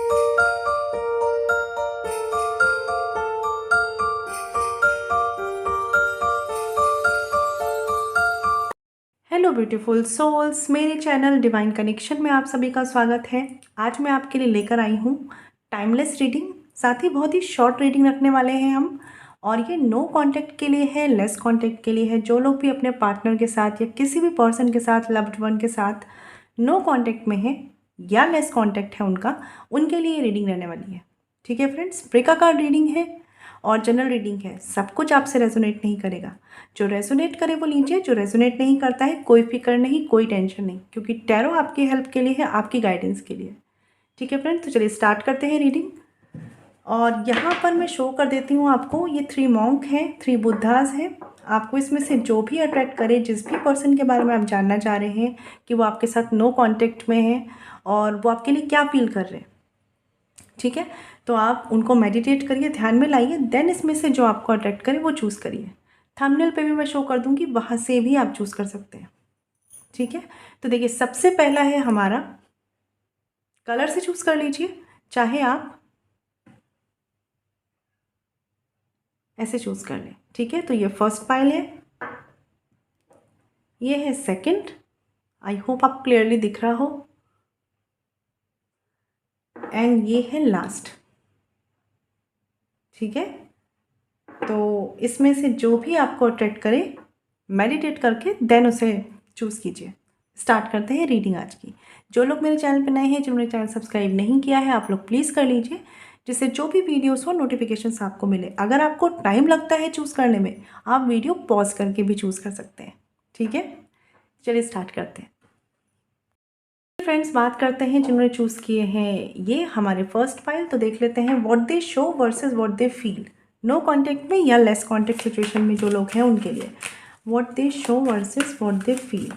Hello beautiful souls, मेरे channel divine connection में आप सभी का स्वागत है। आज मैं आपके लिए लेकर आई हूँ टाइमलेस रीडिंग, साथ ही बहुत ही शॉर्ट रीडिंग रखने वाले हैं हम। और ये नो कांटेक्ट के लिए है, लेस कांटेक्ट के लिए है। जो लोग भी अपने पार्टनर के साथ या किसी भी पर्सन के साथ, लव्ड वन के साथ नो कांटेक्ट में है या लेस कांटेक्ट है उनके लिए रीडिंग रहने वाली है। ठीक है फ्रेंड्स, ब्रेका कार्ड रीडिंग है और जनरल रीडिंग है। सब कुछ आपसे रेजोनेट नहीं करेगा। जो रेजोनेट करे वो लीजिए, जो रेजोनेट नहीं करता है कोई फिक्र नहीं, कोई टेंशन नहीं, क्योंकि टैरो आपकी हेल्प के लिए है, आपकी गाइडेंस के लिए। ठीक है फ्रेंड्स, तो चलिए स्टार्ट करते हैं रीडिंग। और यहाँ पर मैं शो कर देती हूँ आपको, ये 3 मॉन्क हैं, 3 बुद्धास हैं। आपको इसमें से जो भी अट्रैक्ट करे, जिस भी पर्सन के बारे में आप जानना चाह रहे हैं कि वो आपके साथ नो कॉन्टेक्ट में है और वो आपके लिए क्या फील कर रहे हैं, ठीक है, तो आप उनको मेडिटेट करिए, ध्यान में लाइए। देन इसमें से जो आपको अट्रैक्ट करे वो चूज़ करिए। थंबनेल पे भी मैं शो कर दूंगी, वहाँ से भी आप चूज़ कर सकते हैं। ठीक है, तो देखिए सबसे पहला है हमारा, कलर से चूज़ कर लीजिए, चाहे आप ऐसे चूज़ कर लें। ठीक है, तो ये फर्स्ट पाइल है, ये है सेकंड। आई होप आप क्लियरली दिख रहा हो। एंड ये है लास्ट। ठीक है, तो इसमें से जो भी आपको अट्रैक्ट करे, मेडिटेट करके देन उसे चूज़ कीजिए। स्टार्ट करते हैं रीडिंग आज की। जो लोग मेरे चैनल पर नए हैं, जिन्होंने चैनल सब्सक्राइब नहीं किया है, आप लोग प्लीज़ कर लीजिए, जिससे जो भी वीडियोस हो नोटिफिकेशंस आपको मिले। अगर आपको टाइम लगता है चूज़ करने में, आप वीडियो पॉज करके भी चूज़ कर सकते हैं। ठीक है, चलिए स्टार्ट करते हैं। फ्रेंड्स, बात करते हैं जिन्होंने चूज़ किए हैं ये हमारे फर्स्ट फाइल, तो देख लेते हैं what they show versus what they feel. No contact में या लेस कांटेक्ट सिचुएशन में जो लोग हैं उनके लिए what they show versus what they feel.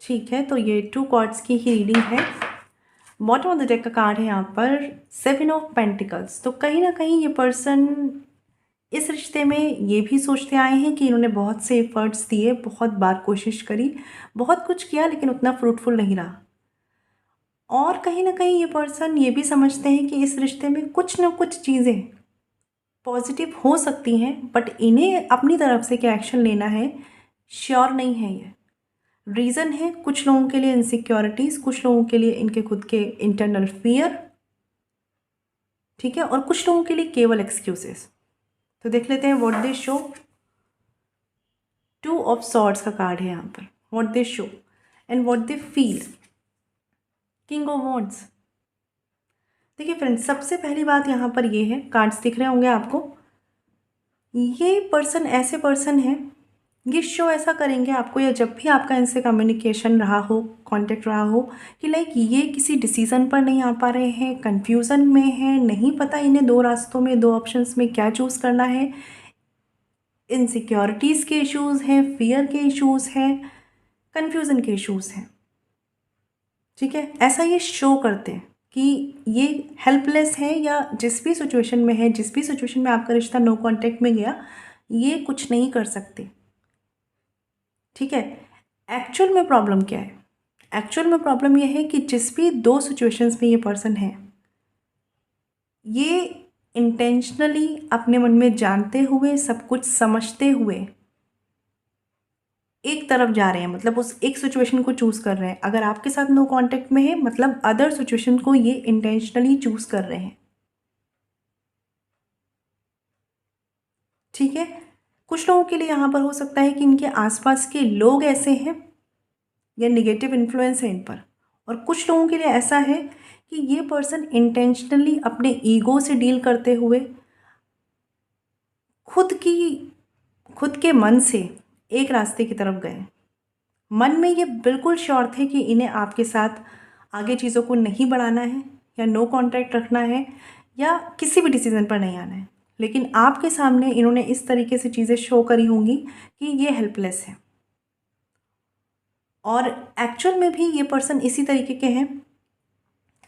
ठीक है, तो ये 2 कार्ड्स की ही रीडिंग है। बॉटम ऑफ द डेक का कार्ड है यहाँ पर 7 ऑफ पेंटिकल्स। तो कहीं ना कहीं ये पर्सन इस रिश्ते में ये भी सोचते आए हैं कि इन्होंने बहुत से एफर्ट्स दिए, बहुत बार कोशिश करी, बहुत कुछ किया, लेकिन उतना फ्रूटफुल नहीं रहा। और कहीं ना कहीं ये पर्सन ये भी समझते हैं कि इस रिश्ते में कुछ ना कुछ चीज़ें पॉजिटिव हो सकती हैं, बट इन्हें अपनी तरफ से क्या एक्शन लेना है श्योर नहीं है ये। रीज़न है कुछ लोगों के लिए इनसिक्योरिटीज़, कुछ लोगों के लिए इनके खुद के इंटरनल फियर, ठीक है, और कुछ लोगों के लिए केवल एक्सक्यूजेस। तो देख लेते हैं what they show. 2 of swords का कार्ड है यहाँ पर, what they show and what they feel. King of wands. देखिए फ्रेंड्स, सबसे पहली बात यहाँ पर ये है, कार्ड्स दिख रहे होंगे आपको, ये पर्सन ऐसे पर्सन है, ये शो ऐसा करेंगे आपको, या जब भी आपका इनसे कम्युनिकेशन रहा हो, कांटेक्ट रहा हो, कि लाइक ये किसी डिसीज़न पर नहीं आ पा रहे हैं, कंफ्यूजन में है, नहीं पता इन्हें 2 रास्तों में, 2 ऑप्शंस में क्या चूज़ करना है। इनसिक्योरिटीज़ के इश्यूज़ हैं, फियर के इश्यूज़ हैं, कन्फ्यूज़न के इश्यूज़ हैं। ठीक है, ऐसा ये शो करते हैं कि ये हेल्पलेस है, या जिस भी सिचुएशन में है, जिस भी सिचुएशन में आपका रिश्ता नो कांटेक्ट में गया, ये कुछ नहीं कर सकते। ठीक है, एक्चुअल में प्रॉब्लम क्या है? एक्चुअल में प्रॉब्लम ये है कि जिस भी 2 सिचुएशंस में ये पर्सन है, ये इंटेंशनली अपने मन में जानते हुए, सब कुछ समझते हुए एक तरफ जा रहे हैं, मतलब उस एक सिचुएशन को चूज़ कर रहे हैं। अगर आपके साथ नो कांटेक्ट में है, मतलब अदर सिचुएशन को ये इंटेंशनली चूज़ कर रहे हैं। ठीक है, कुछ लोगों के लिए यहाँ पर हो सकता है कि इनके आसपास के लोग ऐसे हैं या निगेटिव इन्फ्लुएंस है इन पर, और कुछ लोगों के लिए ऐसा है कि ये पर्सन इंटेंशनली अपने ईगो से डील करते हुए खुद के मन से एक रास्ते की तरफ गए। मन में ये बिल्कुल श्योर थे कि इन्हें आपके साथ आगे चीज़ों को नहीं बढ़ाना है, या नो कॉन्टैक्ट रखना है, या किसी भी डिसीज़न पर नहीं आना है, लेकिन आपके सामने इन्होंने इस तरीके से चीज़ें शो करी होंगी कि ये हेल्पलेस है। और एक्चुअल में भी ये पर्सन इसी तरीके के हैं,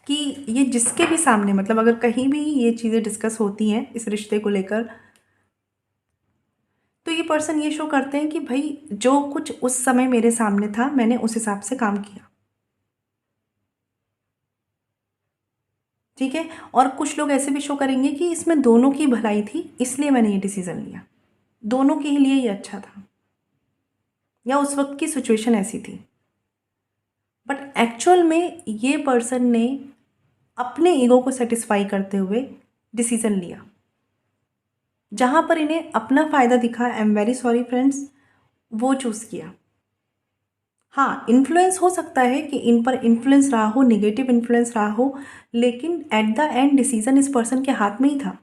कि ये जिसके भी सामने, मतलब अगर कहीं भी ये चीज़ें डिस्कस होती हैं इस रिश्ते को लेकर, तो ये पर्सन ये शो करते हैं कि भाई जो कुछ उस समय मेरे सामने था मैंने उस हिसाब से काम किया। ठीक है। और कुछ लोग ऐसे भी शो करेंगे कि इसमें दोनों की भलाई थी इसलिए मैंने ये डिसीज़न लिया, दोनों के लिए ये अच्छा था, या उस वक्त की सिचुएशन ऐसी थी। बट एक्चुअल में ये पर्सन ने अपने ईगो को सेटिस्फाई करते हुए डिसीज़न लिया, जहाँ पर इन्हें अपना फ़ायदा दिखा, I am very sorry friends, वो चूज़ किया। हाँ, इन्फ्लुएंस हो सकता है कि इन पर इन्फ्लुएंस रहा हो, नेगेटिव इन्फ्लुएंस रहा हो, लेकिन एट द एंड डिसीज़न इस पर्सन के हाथ में ही था।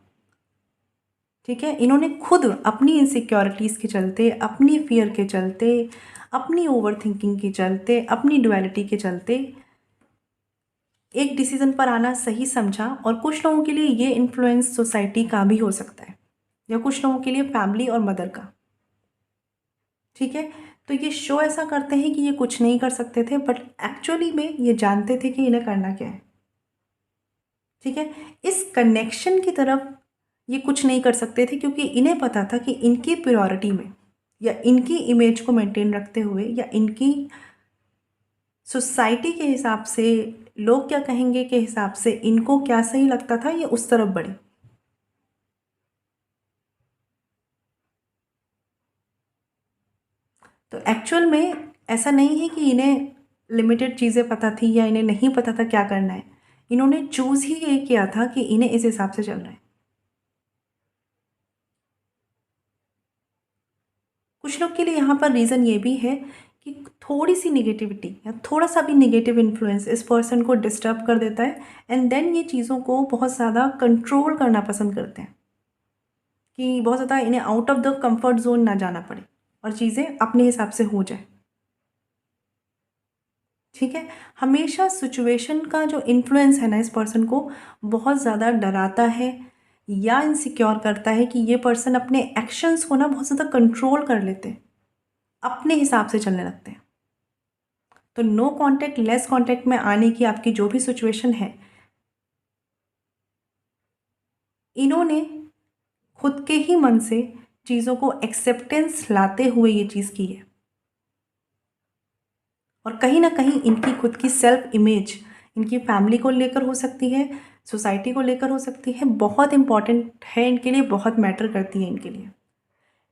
ठीक है। इन्होंने खुद अपनी इनसिक्योरिटीज़ के चलते, अपनी फियर के चलते, अपनी ओवर थिंकिंग के चलते, अपनी डुअलिटी के चलते एक डिसीज़न पर आना सही समझा। और कुछ लोगों के लिए ये इन्फ्लुएंस सोसाइटी का भी हो सकता है, या कुछ लोगों के लिए फैमिली और मदर का। ठीक है। तो ये शो ऐसा करते हैं कि ये कुछ नहीं कर सकते थे, बट एक्चुअली में ये जानते थे कि इन्हें करना क्या है। ठीक है। इस कनेक्शन की तरफ ये कुछ नहीं कर सकते थे, क्योंकि इन्हें पता था कि इनकी प्रायोरिटी में, या इनकी इमेज को मेंटेन रखते हुए, या इनकी सोसाइटी के हिसाब से, लोग क्या कहेंगे के हिसाब से इनको क्या सही लगता था, ये उस तरफ बढ़े। तो एक्चुअल में ऐसा नहीं है कि इन्हें लिमिटेड चीज़ें पता थी या इन्हें नहीं पता था क्या करना है। इन्होंने चूज़ ही ये किया था कि इन्हें इस हिसाब से चलना है। कुछ लोग के लिए यहाँ पर रीज़न ये भी है कि थोड़ी सी निगेटिविटी या थोड़ा सा भी निगेटिव इन्फ्लुएंस इस पर्सन को डिस्टर्ब कर देता है, एंड देन ये चीज़ों को बहुत ज़्यादा कंट्रोल करना पसंद करते हैं, कि बहुत ज़्यादा इन्हें out of the comfort zone ना जाना पड़े और चीज़ें अपने हिसाब से हो जाए। ठीक है। हमेशा सिचुएशन का जो इन्फ्लुएंस है ना, इस पर्सन को बहुत ज़्यादा डराता है या इनसिक्योर करता है, कि ये पर्सन अपने एक्शंस को ना बहुत ज़्यादा कंट्रोल कर लेते हैं, अपने हिसाब से चलने लगते हैं। तो नो कांटेक्ट, लेस कांटेक्ट में आने की आपकी जो भी सिचुएशन है, इन्होंने खुद के ही मन से चीज़ों को एक्सेप्टेंस लाते हुए ये चीज़ की है। और कहीं ना कहीं इनकी खुद की सेल्फ इमेज इनकी फैमिली को लेकर हो सकती है, सोसाइटी को लेकर हो सकती है, बहुत इंपॉर्टेंट है इनके लिए, बहुत मैटर करती है इनके लिए।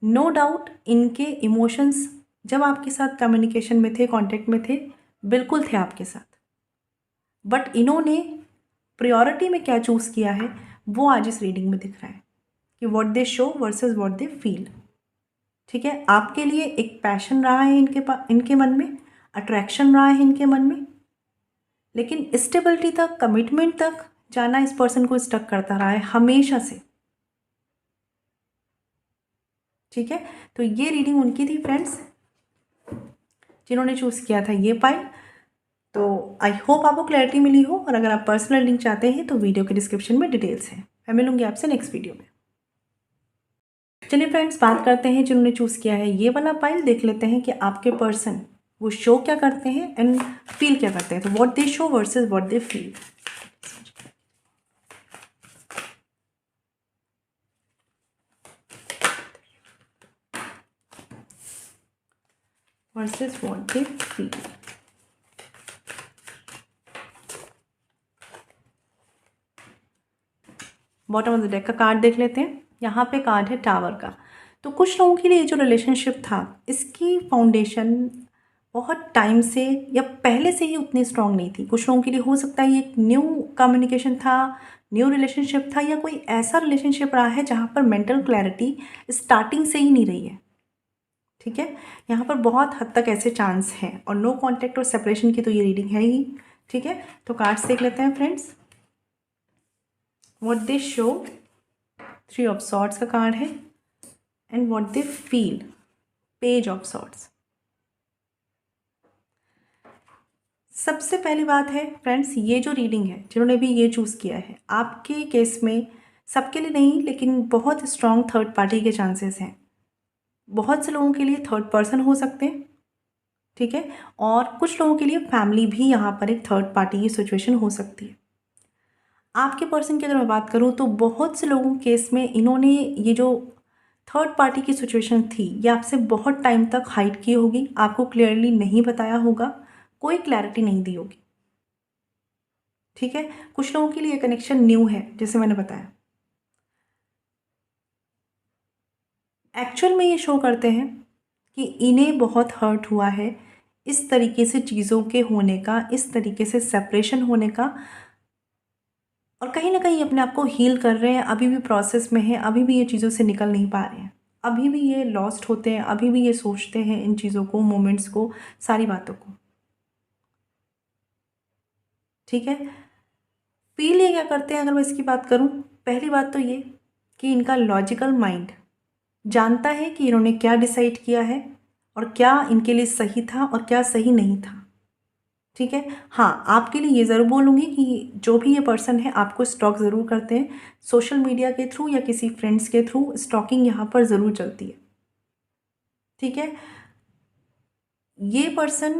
नो डाउट इनके इमोशंस जब आपके साथ कम्युनिकेशन में थे, कांटेक्ट में थे, बिल्कुल थे आपके साथ, बट इन्होंने प्रायोरिटी में क्या चूज़ किया है वो आज इस रीडिंग में दिख रहा है, कि what they show versus what they feel. ठीक है। आपके लिए एक पैशन रहा है इनके मन में, अट्रैक्शन रहा है इनके मन में, लेकिन स्टेबिलिटी तक, कमिटमेंट तक जाना इस पर्सन को स्टक करता रहा है हमेशा से। ठीक है। तो ये रीडिंग उनकी थी फ्रेंड्स, जिन्होंने चूज़ किया था ये पाइल। तो आई होप आपको क्लैरिटी मिली हो, और अगर आप पर्सनल लिंक चाहते हैं तो वीडियो के डिस्क्रिप्शन में डिटेल्स हैं। मैं मिलूंगी आपसे नेक्स्ट वीडियो में। चलिए फ्रेंड्स, बात करते हैं जिन्होंने चूज़ किया है ये वाला पाइल। देख लेते हैं कि आपके पर्सन वो शो क्या करते हैं एंड फील क्या करते हैं। तो what they show versus what they feel. Versus what they feel. Bottom of the deck का कार्ड देख लेते हैं। यहाँ पे कार्ड है टावर का। तो कुछ लोगों के लिए जो रिलेशनशिप था, इसकी फाउंडेशन बहुत टाइम से या पहले से ही उतनी स्ट्रांग नहीं थी। कुछ लोगों के लिए हो सकता है ये एक न्यू कम्युनिकेशन था, न्यू रिलेशनशिप था, या कोई ऐसा रिलेशनशिप रहा है जहाँ पर मेंटल क्लैरिटी स्टार्टिंग से ही नहीं रही है। ठीक है। यहाँ पर बहुत हद तक ऐसे चांस हैं, और नो कॉन्टैक्ट और सेपरेशन की तो ये रीडिंग है ही। ठीक है। तो कार्ड्स देख लेते हैं friends. What they show, 3 of swords का कार्ड है, and what they feel, page of swords. सबसे पहली बात है फ्रेंड्स, ये जो रीडिंग है, जिन्होंने भी ये चूज़ किया है, आपके केस में, सबके लिए नहीं लेकिन बहुत स्ट्रॉन्ग थर्ड पार्टी के चांसेस हैं। बहुत से लोगों के लिए थर्ड पर्सन हो सकते हैं। ठीक है। और कुछ लोगों के लिए फैमिली भी यहाँ पर एक थर्ड पार्टी की सिचुएशन हो सकती है। आपके पर्सन की अगर मैं बात करूँ तो बहुत से लोगों के केस में इन्होंने ये जो थर्ड पार्टी की सिचुएशन थी ये आपसे बहुत टाइम तक हाइड की होगी, आपको क्लियरली नहीं बताया होगा, कोई क्लैरिटी नहीं दी होगी। ठीक है, कुछ लोगों के लिए कनेक्शन न्यू है जैसे मैंने बताया। एक्चुअल में ये शो करते हैं कि इन्हें बहुत हर्ट हुआ है इस तरीके से चीज़ों के होने का, इस तरीके से सेपरेशन होने का, और कहीं ना कहीं अपने आप को हील कर रहे हैं, अभी भी प्रोसेस में हैं, अभी भी ये चीज़ों से निकल नहीं पा रहे हैं, अभी भी ये लॉस्ट होते हैं, अभी भी ये सोचते हैं इन चीज़ों को, मोमेंट्स को, सारी बातों को। ठीक है, फील ये क्या करते हैं अगर मैं इसकी बात करूं, पहली बात तो ये कि इनका लॉजिकल माइंड जानता है कि इन्होंने क्या डिसाइड किया है और क्या इनके लिए सही था और क्या सही नहीं था। ठीक है, हाँ, आपके लिए ये ज़रूर बोलूँगी कि जो भी ये पर्सन है आपको स्टॉक ज़रूर करते हैं, सोशल मीडिया के थ्रू या किसी फ्रेंड्स के थ्रू स्टॉकिंग यहाँ पर ज़रूर चलती है। ठीक है, ये पर्सन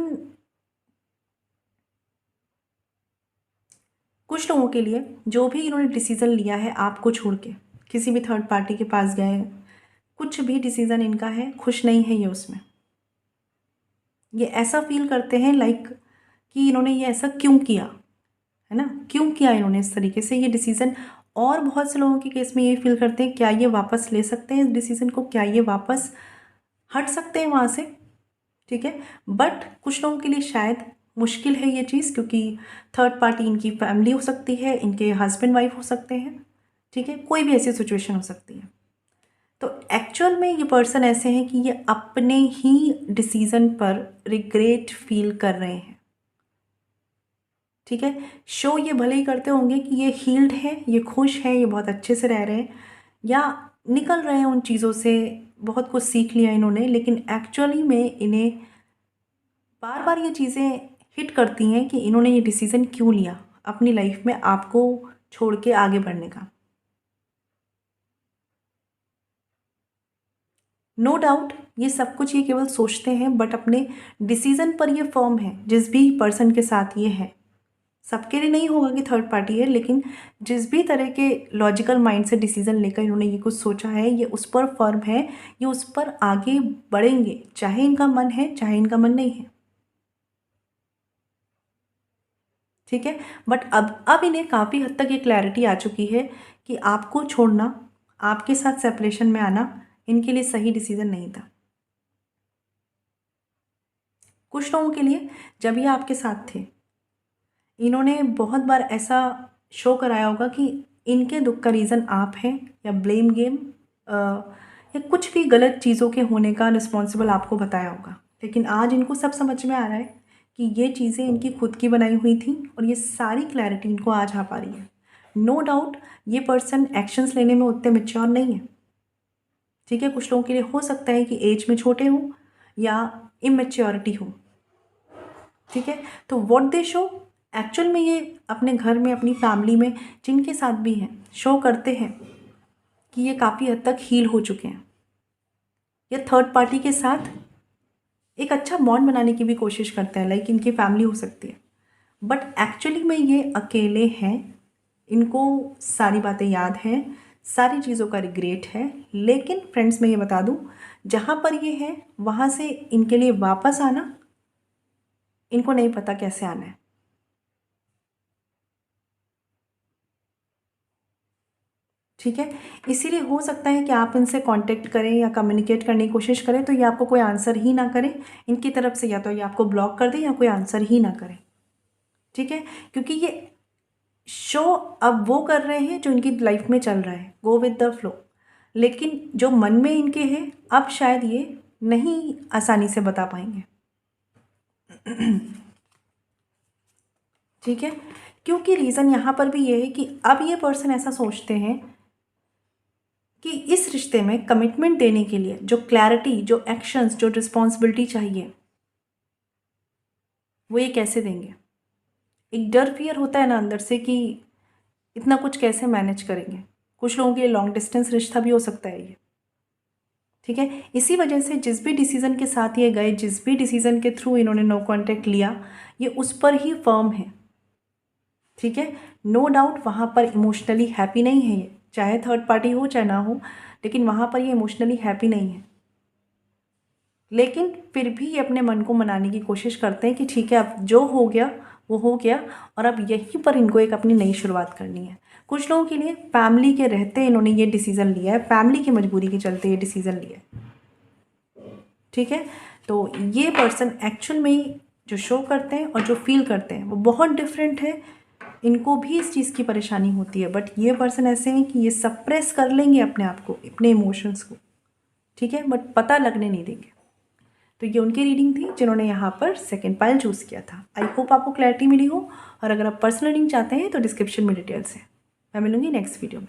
कुछ लोगों के लिए जो भी इन्होंने डिसीज़न लिया है आपको छोड़ के किसी भी थर्ड पार्टी के पास गए, कुछ भी डिसीज़न इनका है, खुश नहीं है ये उसमें। ये ऐसा फील करते हैं लाइक कि इन्होंने ये ऐसा क्यों किया, है ना, क्यों किया इन्होंने इस तरीके से ये डिसीज़न। और बहुत से लोगों के केस में ये फील करते हैं क्या ये वापस ले सकते हैं इस डिसीज़न को, क्या ये वापस हट सकते हैं वहाँ से। ठीक है, बट कुछ लोगों के लिए शायद मुश्किल है ये चीज़, क्योंकि थर्ड पार्टी इनकी फैमिली हो सकती है, इनके हस्बैंड वाइफ हो सकते हैं। ठीक है, कोई भी ऐसी सिचुएशन हो सकती है। तो एक्चुअल में ये पर्सन ऐसे हैं कि ये अपने ही डिसीज़न पर रिग्रेट फील कर रहे हैं। ठीक है, शो ये भले ही करते होंगे कि ये हील्ड है, ये खुश है, ये बहुत अच्छे से रह रहे हैं या निकल रहे हैं उन चीज़ों से, बहुत कुछ सीख लिया इन्होंने, लेकिन एक्चुअली में इन्हें बार बार ये चीज़ें हिट करती हैं कि इन्होंने ये डिसीज़न क्यों लिया अपनी लाइफ में आपको छोड़ के आगे बढ़ने का। नो डाउट ये सब कुछ ये केवल सोचते हैं, बट अपने डिसीज़न पर ये फर्म है जिस भी पर्सन के साथ ये है। सबके लिए नहीं होगा कि थर्ड पार्टी है, लेकिन जिस भी तरह के लॉजिकल माइंड से डिसीज़न लेकर इन्होंने ये कुछ सोचा है, ये उस पर फर्म है, ये उस पर आगे बढ़ेंगे, चाहे इनका मन है चाहे इनका मन नहीं है। ठीक है, बट अब इन्हें काफ़ी हद तक ये क्लैरिटी आ चुकी है कि आपको छोड़ना, आपके साथ सेपरेशन में आना इनके लिए सही डिसीज़न नहीं था। कुछ लोगों के लिए जब ये आपके साथ थे, इन्होंने बहुत बार ऐसा शो कराया होगा कि इनके दुख का रीज़न आप हैं, या ब्लेम गेम या कुछ भी गलत चीज़ों के होने का रिस्पॉन्सिबल आपको बताया होगा। लेकिन आज इनको सब समझ में आ रहा है कि ये चीज़ें इनकी खुद की बनाई हुई थी और ये सारी क्लैरिटी इनको आज आ पा रही है। नो डाउट ये पर्सन एक्शंस लेने में उतने मैच्योर नहीं है। ठीक है, कुछ लोगों के लिए हो सकता है कि एज में छोटे हों या इमेच्योरिटी हो। ठीक है, तो व्हाट दे शो, एक्चुअल में ये अपने घर में, अपनी फैमिली में जिनके साथ भी हैं, शो करते हैं कि ये काफ़ी हद तक हील हो चुके हैं, या थर्ड पार्टी के साथ एक अच्छा बॉन्ड बनाने की भी कोशिश करते हैं, लाइक इनकी फैमिली हो सकती है, बट एक्चुअली में ये अकेले हैं, इनको सारी बातें याद हैं, सारी चीज़ों का रिग्रेट है। लेकिन फ्रेंड्स मैं ये बता दूँ, जहाँ पर ये है वहाँ से इनके लिए वापस आना, इनको नहीं पता कैसे आना है। ठीक है, इसीलिए हो सकता है कि आप इनसे कांटेक्ट करें या कम्युनिकेट करने की कोशिश करें तो ये आपको कोई आंसर ही ना करें इनकी तरफ से, या तो ये आपको ब्लॉक कर दें या कोई आंसर ही ना करें। ठीक है, क्योंकि ये शो अब वो कर रहे हैं जो इनकी लाइफ में चल रहा है, गो विद द फ्लो, लेकिन जो मन में इनके है अब शायद ये नहीं आसानी से बता पाएंगे। ठीक है, क्योंकि रीज़न यहाँ पर भी ये है कि अब ये पर्सन ऐसा सोचते हैं कि इस रिश्ते में कमिटमेंट देने के लिए जो क्लैरिटी, जो एक्शंस, जो रिस्पॉन्सिबिलिटी चाहिए वो ये कैसे देंगे। एक डर फियर होता है ना अंदर से कि इतना कुछ कैसे मैनेज करेंगे। कुछ लोगों के लिए लॉन्ग डिस्टेंस रिश्ता भी हो सकता है ये। ठीक है, इसी वजह से जिस भी डिसीज़न के साथ ये गए, जिस भी डिसीज़न के थ्रू इन्होंने नो कॉन्टैक्ट लिया, ये उस पर ही फर्म है। ठीक है, नो डाउट वहाँ पर इमोशनली हैप्पी नहीं है ये, चाहे थर्ड पार्टी हो चाहे ना हो, लेकिन वहाँ पर ये इमोशनली हैप्पी नहीं है। लेकिन फिर भी ये अपने मन को मनाने की कोशिश करते हैं कि ठीक है अब जो हो गया वो हो गया, और अब यहीं पर इनको एक अपनी नई शुरुआत करनी है। कुछ लोगों के लिए फैमिली के रहते इन्होंने ये डिसीज़न लिया है, फैमिली की मजबूरी के चलते ये डिसीज़न लिया है। ठीक है, तो ये पर्सन एक्चुअल में जो शो करते हैं और जो फील करते हैं वो बहुत डिफरेंट है। इनको भी इस चीज़ की परेशानी होती है, बट ये पर्सन ऐसे हैं कि ये सप्रेस कर लेंगे अपने आप को, अपने इमोशंस को, ठीक है, बट पता लगने नहीं देंगे। तो ये उनकी रीडिंग थी जिन्होंने यहाँ पर सेकंड पाइल चूज़ किया था। आई होप आपको क्लैरिटी मिली हो, और अगर आप पर्सनल रीडिंग चाहते हैं तो डिस्क्रिप्शन में डिटेल्स है। मैं मिलूंगी नेक्स्ट वीडियो में।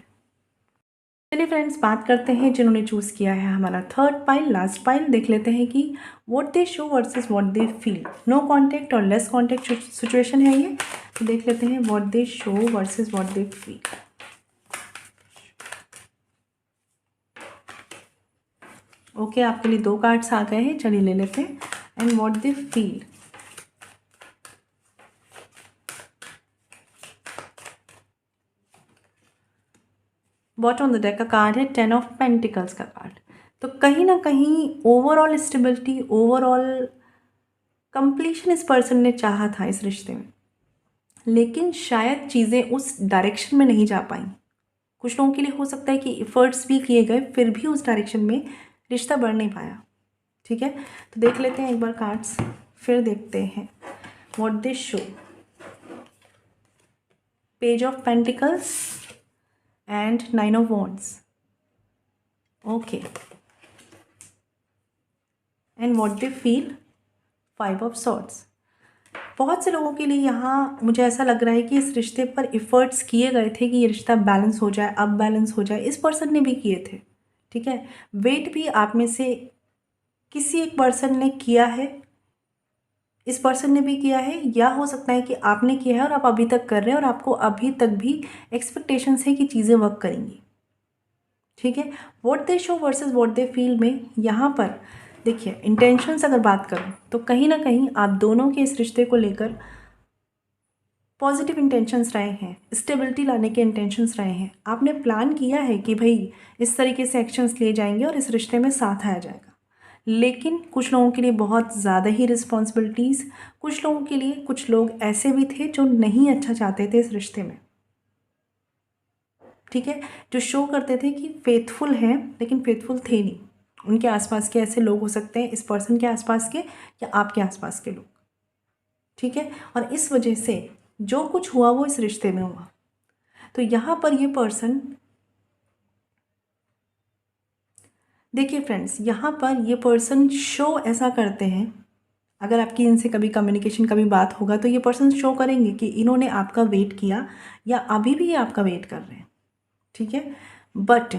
चलिए फ्रेंड्स, बात करते हैं जिन्होंने चूज़ किया है हमारा थर्ड पाइल, लास्ट पाइल। देख लेते हैं कि what they show versus what they feel. No contact और लेस कॉन्टैक्ट सिचुएशन है ये, तो देख लेते हैं what they show versus what they feel. Okay, आपके लिए 2 कार्ड्स आ गए हैं, चलिए ले लेते हैं। And what they feel. Bottom of the deck का कार्ड है 10 ऑफ पेंटिकल्स का कार्ड। तो कहीं ना कहीं ओवरऑल स्टेबिलिटी, ओवरऑल कंप्लीशन इस पर्सन ने चाहा था इस रिश्ते में, लेकिन शायद चीज़ें उस डायरेक्शन में नहीं जा पाई। कुछ लोगों के लिए हो सकता है कि एफर्ट्स भी किए गए, फिर भी उस डायरेक्शन में रिश्ता बढ़ नहीं पाया। ठीक है, तो देख लेते हैं एक बार कार्ड्स, फिर देखते हैं what they show. Page of pentacles and 9 of wands. Okay, and what they feel. 5 of swords. बहुत से लोगों के लिए यहाँ मुझे ऐसा लग रहा है कि इस रिश्ते पर एफर्ट्स किए गए थे कि ये रिश्ता बैलेंस हो जाए, अब बैलेंस हो जाए, इस पर्सन ने भी किए थे। ठीक है, वेट भी आप में से किसी एक पर्सन ने किया है, इस पर्सन ने भी किया है, या हो सकता है कि आपने किया है और आप अभी तक कर रहे हैं और आपको अभी तक भी एक्सपेक्टेशंस है कि चीज़ें वर्क करेंगी। ठीक है, what they show versus what they feel में यहाँ पर देखिए इंटेंशंस अगर बात करूँ तो कहीं ना कहीं आप दोनों के इस रिश्ते को लेकर पॉजिटिव इंटेंशंस रहे हैं, स्टेबिलिटी लाने के इंटेंशंस रहे हैं। आपने प्लान किया है कि भाई इस तरीके से एक्शंस लिए जाएंगे और इस रिश्ते में साथ आया जाएगा। लेकिन कुछ लोगों के लिए बहुत ज़्यादा ही रिस्पॉन्सिबिलिटीज़, कुछ लोगों के लिए कुछ लोग ऐसे भी थे जो नहीं अच्छा चाहते थे इस रिश्ते में। ठीक है, जो शो करते थे कि फेथफुल हैं लेकिन फेथफुल थे नहीं। उनके आसपास के ऐसे लोग हो सकते हैं, इस पर्सन के आसपास के या आपके आसपास के लोग। ठीक है, और इस वजह से जो कुछ हुआ वो इस रिश्ते में हुआ। तो यहाँ पर ये पर्सन, देखिए फ्रेंड्स, यहाँ पर ये पर्सन शो ऐसा करते हैं, अगर आपकी इनसे कभी कम्युनिकेशन कभी बात होगा तो ये पर्सन शो करेंगे कि इन्होंने आपका वेट किया या अभी भी ये आपका वेट कर रहे हैं। ठीक है, बट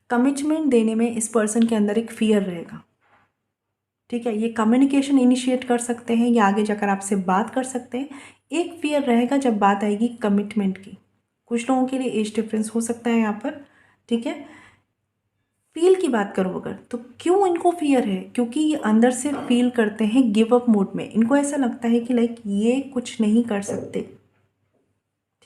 कमिटमेंट देने में इस पर्सन के अंदर एक फियर रहेगा। ठीक है, ये कम्युनिकेशन इनिशिएट कर सकते हैं या आगे जाकर आपसे बात कर सकते हैं, एक फियर रहेगा जब बात आएगी कमिटमेंट की। कुछ लोगों के लिए एज डिफरेंस हो सकता है यहाँ पर। ठीक है, फील की बात करूँ अगर तो क्यों इनको फियर है, क्योंकि ये अंदर से फील करते हैं गिव अप मोड में। इनको ऐसा लगता है कि लाइक ये कुछ नहीं कर सकते।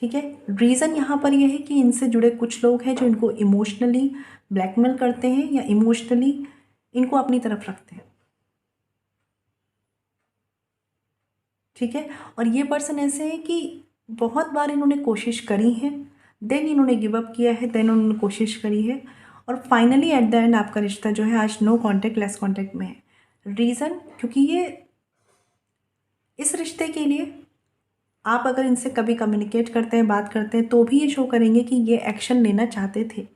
ठीक है, रीज़न यहाँ पर ये है कि इनसे जुड़े कुछ लोग हैं जो इनको इमोशनली ब्लैकमेल करते हैं या इमोशनली इनको अपनी तरफ रखते हैं। ठीक है, और ये पर्सन ऐसे हैं कि बहुत बार इन्होंने कोशिश करी है, देन इन्होंने गिव अप किया है, देन उन्होंने कोशिश करी है, और फाइनली एट द एंड आपका रिश्ता जो है आज नो कॉन्टैक्ट लेस कॉन्टैक्ट में है। रीज़न, क्योंकि ये इस रिश्ते के लिए आप अगर इनसे कभी कम्युनिकेट करते हैं, बात करते हैं, तो भी ये शो करेंगे कि ये एक्शन लेना चाहते थे,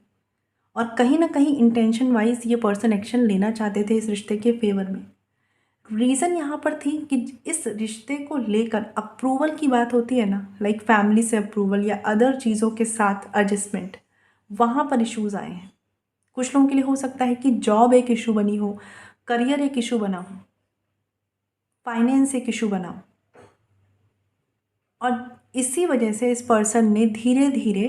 और कहीं ना कहीं इंटेंशन वाइज ये पर्सन एक्शन लेना चाहते थे इस रिश्ते के फेवर में। रीज़न यहाँ पर थी कि इस रिश्ते को लेकर अप्रूवल की बात होती है ना, लाइक फैमिली से अप्रूवल या अदर चीज़ों के साथ एडजस्टमेंट, वहाँ पर इश्यूज़ आए हैं। कुछ लोगों के लिए हो सकता है कि जॉब एक इशू बनी हो, करियर एक इशू बना हो, फाइनेंस एक इशू बना हो, और इसी वजह से इस पर्सन ने धीरे धीरे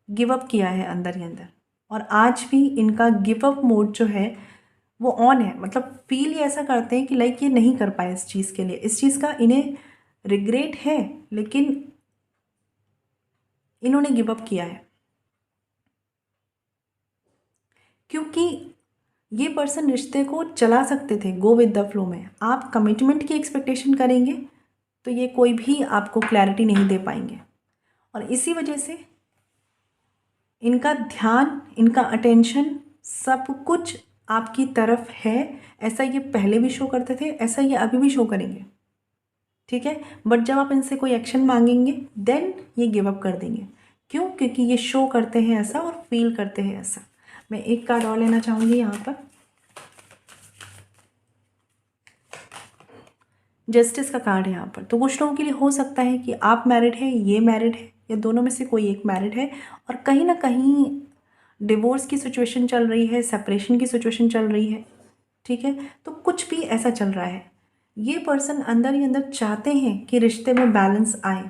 गिव अप किया है अंदर ही अंदर, और आज भी इनका गिव अप मोड जो है वो ऑन है। मतलब फील ये ऐसा करते हैं कि लाइक ये नहीं कर पाए इस चीज़ के लिए, इस चीज़ का इन्हें रिग्रेट है, लेकिन इन्होंने गिव अप किया है, क्योंकि ये पर्सन रिश्ते को चला सकते थे गो विद द फ्लो में। आप कमिटमेंट की एक्सपेक्टेशन करेंगे तो ये कोई भी आपको क्लैरिटी नहीं दे पाएंगे, और इसी वजह से इनका ध्यान, इनका अटेंशन सब कुछ आपकी तरफ है। ऐसा ये पहले भी शो करते थे, ऐसा ये अभी भी शो करेंगे, ठीक है। बट जब आप इनसे कोई एक्शन मांगेंगे देन ये गिव अप कर देंगे। क्यों? क्योंकि ये शो करते हैं ऐसा और फील करते हैं ऐसा। मैं एक कार्ड और लेना चाहूँगी यहाँ पर। जस्टिस का कार्ड है यहाँ पर। तो कुछ लोगों के लिए हो सकता है कि आप मैरिड हैं, ये मैरिड है, या दोनों में से कोई एक मैरिड है और कहीं ना कहीं डिवोर्स की सिचुएशन चल रही है, सेपरेशन की सिचुएशन चल रही है, ठीक है। तो कुछ भी ऐसा चल रहा है, ये पर्सन अंदर ही अंदर चाहते हैं कि रिश्ते में बैलेंस आए,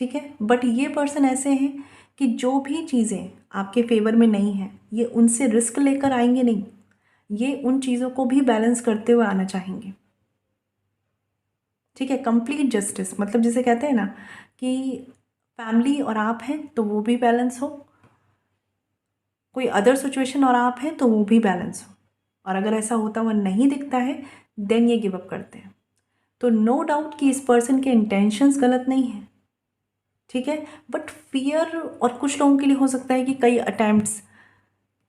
ठीक है। बट ये पर्सन ऐसे हैं कि जो भी चीज़ें आपके फेवर में नहीं हैं, ये उनसे रिस्क लेकर आएंगे नहीं, ये उन चीज़ों को भी बैलेंस करते हुए आना चाहेंगे, ठीक है। कंप्लीट जस्टिस मतलब जिसे कहते हैं ना कि फैमिली और आप हैं तो वो भी बैलेंस हो, कोई अदर सिचुएशन और आप हैं तो वो भी बैलेंस हो। और अगर ऐसा होता हुआ नहीं दिखता है देन ये गिव अप करते हैं। तो नो डाउट कि इस पर्सन के इंटेंशंस गलत नहीं हैं, ठीक है। बट फियर, और कुछ लोगों के लिए हो सकता है कि कई अटैम्प्ट्स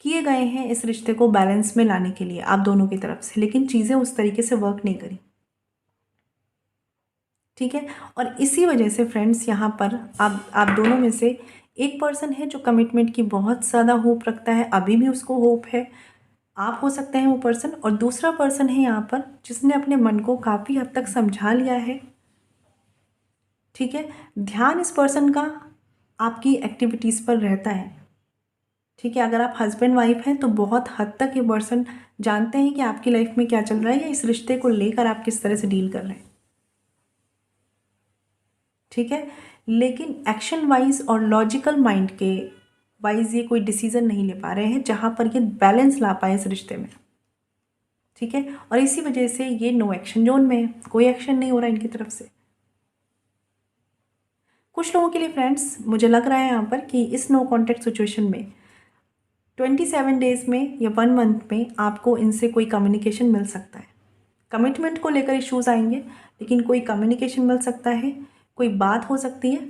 किए गए हैं इस रिश्ते को बैलेंस में लाने के लिए आप दोनों की तरफ से, लेकिन चीज़ें उस तरीके से वर्क नहीं करी, ठीक है। और इसी वजह से फ्रेंड्स यहाँ पर आप दोनों में से एक पर्सन है जो कमिटमेंट की बहुत ज़्यादा होप रखता है, अभी भी उसको होप है, आप हो सकते हैं वो पर्सन। और दूसरा पर्सन है यहाँ पर जिसने अपने मन को काफ़ी हद तक समझा लिया है, ठीक है। ध्यान इस पर्सन का आपकी एक्टिविटीज़ पर रहता है, ठीक है। अगर आप हस्बैंड वाइफ हैं तो बहुत हद तक ये पर्सन जानते हैं कि आपकी लाइफ में क्या चल रहा है या इस रिश्ते को लेकर आप किस तरह से डील कर रहे हैं, ठीक है। लेकिन एक्शन वाइज और लॉजिकल माइंड के वाइज ये कोई डिसीजन नहीं ले पा रहे हैं जहाँ पर ये बैलेंस ला पाए इस रिश्ते में, ठीक है। और इसी वजह से ये नो एक्शन जोन में है, कोई एक्शन नहीं हो रहा इनकी तरफ से। कुछ लोगों के लिए फ्रेंड्स मुझे लग रहा है यहाँ पर कि इस नो कॉन्टैक्ट सिचुएशन में 27 डेज में या 1 मंथ में आपको इनसे कोई कम्युनिकेशन मिल सकता है। कमिटमेंट को लेकर इश्यूज आएंगे लेकिन कोई कम्युनिकेशन मिल सकता है, कोई बात हो सकती है,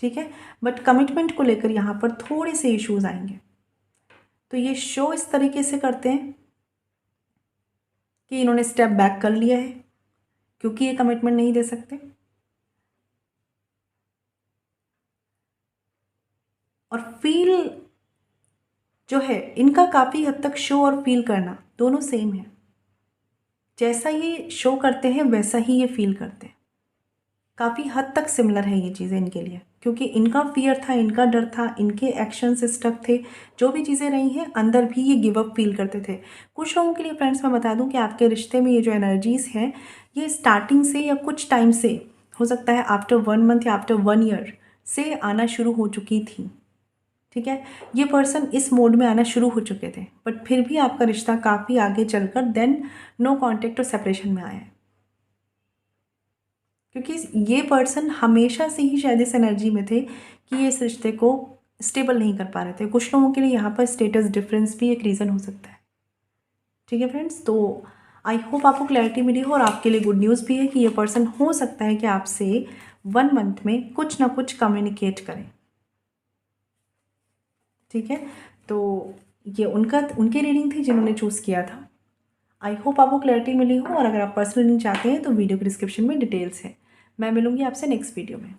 ठीक है। बट कमिटमेंट को लेकर यहाँ पर थोड़े से इश्यूज आएंगे। तो ये शो इस तरीके से करते हैं कि इन्होंने स्टेप बैक कर लिया है क्योंकि ये कमिटमेंट नहीं दे सकते, और फील जो है इनका काफ़ी हद तक शो और फील करना दोनों सेम है। जैसा ये शो करते हैं वैसा ही ये फील करते हैं, काफ़ी हद तक सिमिलर है ये चीज़ें इनके लिए, क्योंकि इनका फियर था, इनका डर था, इनके एक्शन से स्टक थे, जो भी चीज़ें रही हैं अंदर भी ये गिव अप फील करते थे। कुछ लोगों के लिए फ्रेंड्स मैं बता दूं कि आपके रिश्ते में ये जो एनर्जीज़ हैं ये स्टार्टिंग से या कुछ टाइम से, हो सकता है आफ्टर 1 मंथ या आफ्टर 1 ईयर से आना शुरू हो चुकी थी, ठीक है। ये पर्सन इस मोड में आना शुरू हो चुके थे बट फिर भी आपका रिश्ता काफ़ी आगे चलकर देन नो कॉन्टेक्ट और सेपरेशन में आया है, क्योंकि ये पर्सन हमेशा से ही शायद इस एनर्जी में थे कि ये इस रिश्ते को स्टेबल नहीं कर पा रहे थे। कुछ लोगों के लिए यहाँ पर स्टेटस डिफरेंस भी एक रीज़न हो सकता है, ठीक है फ्रेंड्स। तो आई होप आपको क्लैरिटी मिली हो, और आपके लिए गुड न्यूज़ भी है कि ये पर्सन हो सकता है कि आपसे 1 मंथ में कुछ ना कुछ कम्युनिकेट करें, ठीक है। तो ये उनकी रीडिंग थी जिन्होंने चूज़ किया था। आई होप आपको क्लैरिटी मिली हो, और अगर आप पर्सनल रीडिंग चाहते हैं तो वीडियो के डिस्क्रिप्शन में डिटेल्स है। मैं मिलूंगी आपसे नेक्स्ट वीडियो में।